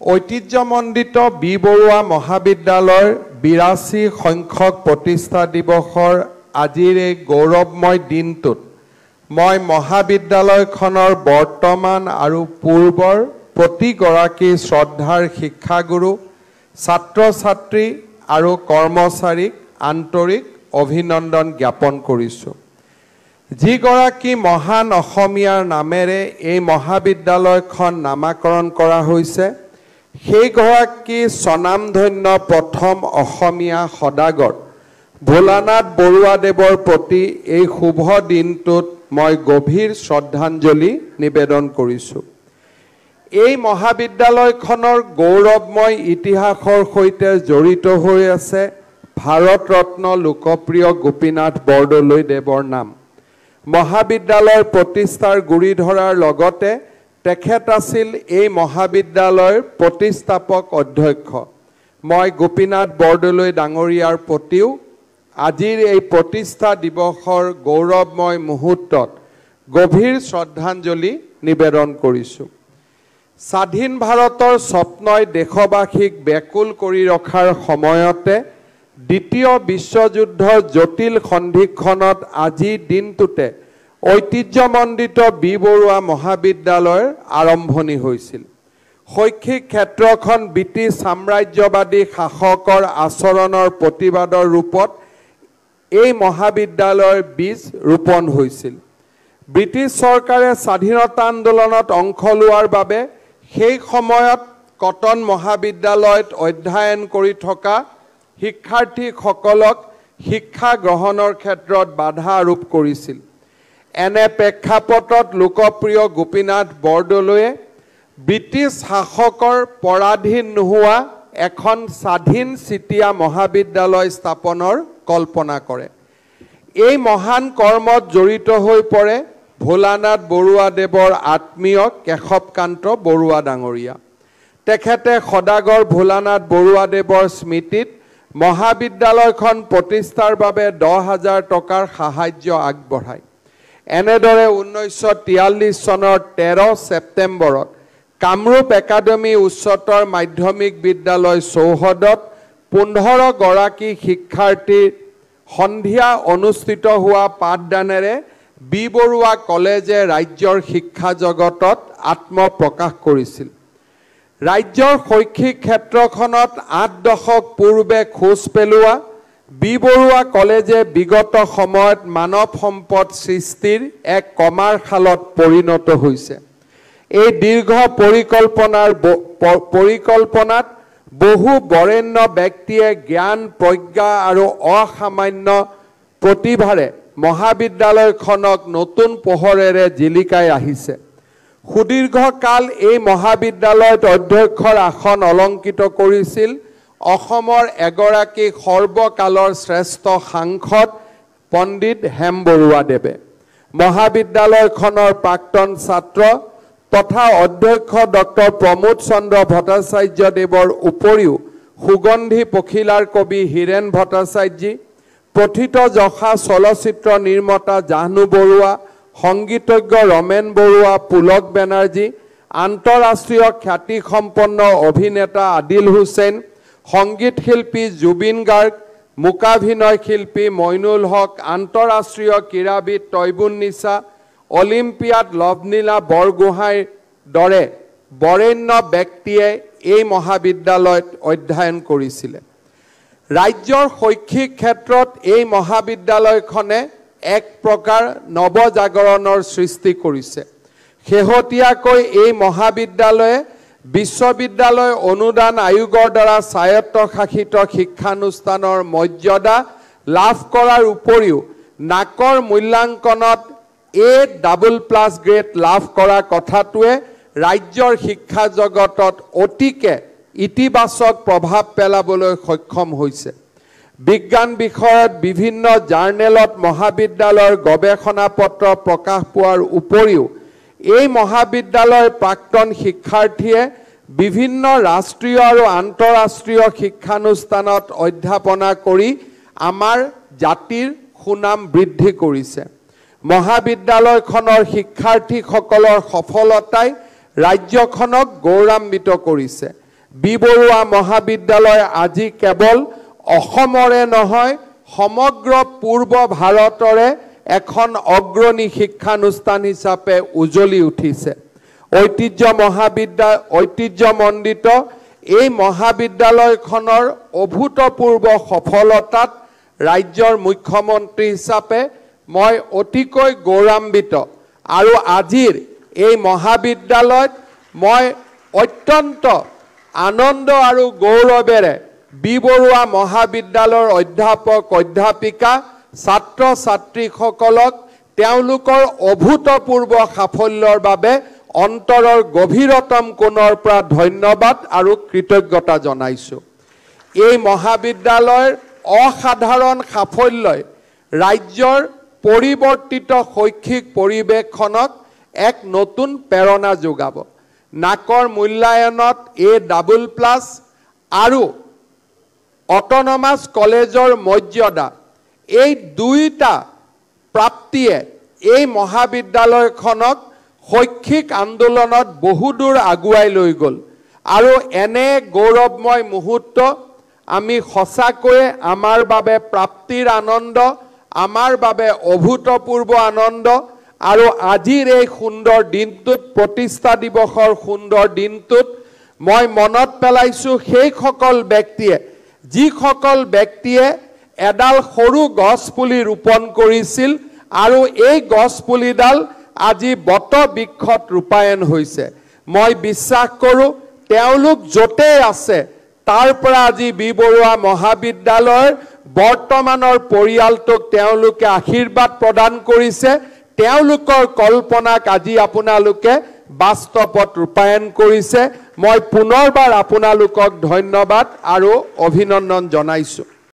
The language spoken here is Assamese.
ঐতিহ্যমণ্ডিত বি বৰুৱা মহাবিদ্যালয়ৰ ৮২ সংখ্যক প্ৰতিষ্ঠা দিৱসৰ আজিৰ এই গৌৰৱময় দিনটোত মই মহাবিদ্যালয়খনৰ বৰ্তমান আৰু পূৰ্বৰ প্ৰতিগৰাকী শ্ৰদ্ধাৰ শিক্ষাগুৰু ছাত্ৰ-ছাত্ৰী আৰু কৰ্মচাৰীক আন্তৰিক অভিনন্দন জ্ঞাপন কৰিছোঁ। যিগৰাকী মহান অসমীয়াৰ নামেৰে এই মহাবিদ্যালয়খন নামাকৰণ কৰা হৈছে সেইগৰাকী স্বনামধন্য প্ৰথম অসমীয়া সদাগৰ ভোলানাথ বৰুৱাদেৱৰ প্ৰতি এই শুভ দিনটোত মই গভীৰ শ্ৰদ্ধাঞ্জলি নিবেদন কৰিছোঁ। এই মহাবিদ্যালয়খনৰ গৌৰৱময় ইতিহাসৰ সৈতে জড়িত হৈ আছে ভাৰত ৰত্ন লোকপ্ৰিয় গোপীনাথ বৰদলৈদেৱৰ নাম। মহাবিদ্যালয়ৰ প্ৰতিষ্ঠাৰ গুৰি ধৰাৰ লগতে তেখেত আছিল এই মহাবিদ্যালয়ৰ প্ৰতিষ্ঠাপক অধ্যক্ষ। মই গোপীনাথ বৰদলৈ ডাঙৰীয়াৰ প্ৰতিও আজিৰ এই প্ৰতিষ্ঠা দিৱসৰ গৌৰৱময় মুহূৰ্তত গভীৰ শ্ৰদ্ধাঞ্জলি নিবেদন কৰিছোঁ। স্বাধীন ভাৰতৰ স্বপ্নই দেশবাসীক ব্যাকুল কৰি ৰখাৰ সময়তে দ্বিতীয় বিশ্বযুদ্ধৰ জটিল সন্ধিক্ষণত আজিৰ দিনটোতে ঐতিহ্যমণ্ডিত বি বৰুৱা মহাবিদ্যালয়ৰ আৰম্ভণি হৈছিল। শৈক্ষিক ক্ষেত্ৰখন ব্ৰিটিছ সাম্ৰাজ্যবাদী শাসকৰ আচৰণৰ প্ৰতিবাদৰ ৰূপত এই মহাবিদ্যালয়ৰ বীজ ৰোপণ হৈছিল। ব্ৰিটিছ চৰকাৰে স্বাধীনতা আন্দোলনত অংশ লোৱাৰ বাবে সেই সময়ত কটন মহাবিদ্যালয়ত অধ্যয়ন কৰি থকা শিক্ষাৰ্থীসকলক শিক্ষা গ্ৰহণৰ ক্ষেত্ৰত বাধা আৰোপ কৰিছিল। এনে প্ৰেক্ষাপটত লোকপ্ৰিয় গোপীনাথ বৰদলৈয়ে ব্ৰিটিছ শাসকৰ পৰাধীন নোহোৱা এখন স্বাধীন চিটীয়া মহাবিদ্যালয় স্থাপনৰ কল্পনা কৰে। এই মহান কৰ্মত জড়িত হৈ পৰে ভোলানাথ বৰুৱাদেৱৰ আত্মীয় কেশৱকান্ত বৰুৱা ডাঙৰীয়া। তেখেতে সদাগৰ ভোলানাথ বৰুৱাদেৱৰ স্মৃতিত মহাবিদ্যালয়খন প্ৰতিষ্ঠাৰ বাবে ১০,০০০ টকাৰ সাহায্য আগবঢ়ায়। এনেদৰে ১৯৪৩ চনৰ ১৩ ছেপ্টেম্বৰত কামৰূপ একাডেমী উচ্চতৰ মাধ্যমিক বিদ্যালয় চৌহদত ১৫ গৰাকী শিক্ষাৰ্থীৰ সন্ধিয়া অনুষ্ঠিত হোৱা পাঠদানেৰে বি বৰুৱা কলেজে ৰাজ্যৰ শিক্ষা জগতত আত্মপ্ৰকাশ কৰিছিল। ৰাজ্যৰ শৈক্ষিক ক্ষেত্ৰখনত ৮ দশক পূৰ্বে খোজ পেলোৱা বি বৰুৱা কলেজে বিগত সময়ত মানৱ সম্পদ সৃষ্টিৰ এক কমাৰশালত পৰিণত হৈছে। এই দীৰ্ঘ পৰিকল্পনাত বহু বৰেণ্য ব্যক্তিয়ে জ্ঞান প্ৰজ্ঞা আৰু অসামান্য প্ৰতিভাৰে মহাবিদ্যালয়খনক নতুন পোহৰেৰে জিলিকাই আহিছে। সুদীৰ্ঘকাল এই মহাবিদ্যালয়ত অধ্যক্ষৰ আসন অলংকৃত কৰিছিল অসমৰ এগৰাকী সৰ্বকালৰ শ্ৰেষ্ঠ সাংসদ পণ্ডিত হেম বৰুৱাদেৱে। মহাবিদ্যালয়খনৰ প্ৰাক্তন ছাত্ৰ তথা অধ্যক্ষ ডক্টৰ প্ৰমোদ চন্দ্ৰ ভট্টাচাৰ্যদেৱৰ উপৰিও সুগন্ধি পখিলাৰ কবি হীৰেণ ভট্টাচাৰ্যী, প্ৰথিতযশা চলচ্চিত্ৰ নিৰ্মাতা জাহ্নু বৰুৱা, সংগীতজ্ঞ ৰমেন বৰুৱা, পুলক বেনাৰ্জী, আন্তঃৰাষ্ট্ৰীয় খ্যাতিসম্পন্ন অভিনেতা আদিল হুছেইন, সংগীত শিল্পী জুবিন গাৰ্গ, মূকাভিনয় শিল্পী মইনুল হক, আন্তঃৰাষ্ট্ৰীয় ক্ৰীড়াবিদ তৈবুন্নিছা, অলিম্পিয়াড লভলীনা বৰগোহাঁইৰ দৰে বৰেণ্য ব্যক্তিয়ে এই মহাবিদ্যালয়ত অধ্যয়ন কৰিছিলে। ৰাজ্যৰ শৈক্ষিক ক্ষেত্ৰত এই মহাবিদ্যালয়খনে এক প্ৰকাৰ নৱজাগৰণৰ সৃষ্টি কৰিছে। শেহতীয়াকৈ এই মহাবিদ্যালয়ে বিশ্ববিদ্যালয় অনুদান আয়োগৰ দ্বাৰা স্বায়ত্তশাসিত শিক্ষানুষ্ঠানৰ মৰ্যাদা লাভ কৰাৰ উপৰিও নাকৰ মূল্যাংকনত A++ গ্ৰেড লাভ কৰা কথাটোৱে ৰাজ্যৰ শিক্ষা জগতত অতিকে ইতিবাচক প্ৰভাৱ পেলাবলৈ সক্ষম হৈছে। বিজ্ঞান বিষয়ত বিভিন্ন জাৰ্নেলত মহাবিদ্যালয়ৰ গৱেষণা পত্ৰ প্ৰকাশ পোৱাৰ উপৰিও এই মহাবিদ্যালয়ৰ প্ৰাক্তন শিক্ষাৰ্থীয়ে বিভিন্ন ৰাষ্ট্ৰীয় আৰু আন্তঃৰাষ্ট্ৰীয় শিক্ষানুষ্ঠানত অধ্যাপনা কৰি আমাৰ জাতিৰ সুনাম বৃদ্ধি কৰিছে। মহাবিদ্যালয়খনৰ শিক্ষাৰ্থীসকলৰ সফলতাই ৰাজ্যখনক গৌৰৱান্বিত কৰিছে। বি বৰুৱা মহাবিদ্যালয় আজি কেৱল অসমৰে নহয় সমগ্ৰ পূৰ্ব ভাৰতৰে এখন অগ্ৰণী শিক্ষানুষ্ঠান হিচাপে উজ্বলি উঠিছে। ঐতিহ্যমণ্ডিত এই মহাবিদ্যালয়খনৰ অভূতপূৰ্ব সফলতাত ৰাজ্যৰ মুখ্যমন্ত্ৰী হিচাপে মই অতিকৈ গৌৰৱান্বিত আৰু আজিৰ এই মহাবিদ্যালয়ত মই অত্যন্ত আনন্দ আৰু গৌৰৱেৰে বি বৰুৱা মহাবিদ্যালয়ৰ অধ্যাপক অধ্যাপিকা ছাত্ৰ ছাত্ৰীসকলক তেওঁলোকৰ অভূতপূৰ্ব সাফল্যৰ বাবে অন্তৰৰ গভীৰতম কোণৰ পৰা ধন্যবাদ আৰু কৃতজ্ঞতা জনাইছো। এই মহাবিদ্যালয়ৰ অসাধাৰণ সাফল্যই ৰাজ্যৰ পৰিৱৰ্তিত শৈক্ষিক পৰিৱেশখনক এক নতুন প্ৰেৰণা যোগাব। নাকৰ মূল্যায়নত A++ আৰু অট'নমাছ কলেজৰ মৰ্যাদা এই দুইটা প্ৰাপ্তিয়ে এই মহাবিদ্যালয়খনক শৈক্ষিক আন্দোলনত বহুদূৰ আগুৱাই লৈ গ'ল আৰু এনে গৌৰৱময় মুহূৰ্ত আমি সঁচাকৈয়ে আমাৰ বাবে প্ৰাপ্তিৰ আনন্দ, আমাৰ বাবে অভূতপূৰ্ব আনন্দ আৰু আজিৰ এই সুন্দৰ দিনটোত প্ৰতিষ্ঠা দিৱসৰ সুন্দৰ দিনটোত মই মনত পেলাইছোঁ সেইসকল ব্যক্তিয়ে যিসকল ব্যক্তিয়ে এডাল সৰু গছপুলি ৰোপণ কৰিছিল আৰু এই গছপুলিডাল আজি বটবৃক্ষত ৰূপায়ণ হৈছে। মই বিশ্বাস কৰোঁ তেওঁলোক য'তেই আছে তাৰ পৰা আজি বি বৰুৱা মহাবিদ্যালয়ৰ বৰ্তমানৰ পৰিয়ালটোক তেওঁলোকে আশীৰ্বাদ প্ৰদান কৰিছে। তেওঁলোকৰ কল্পনাক আজি আপোনালোকে বাস্তৱত ৰূপায়ণ কৰিছে। মই পুনৰবাৰ আপোনালোকক ধন্যবাদ আৰু অভিনন্দন জনাইছোঁ।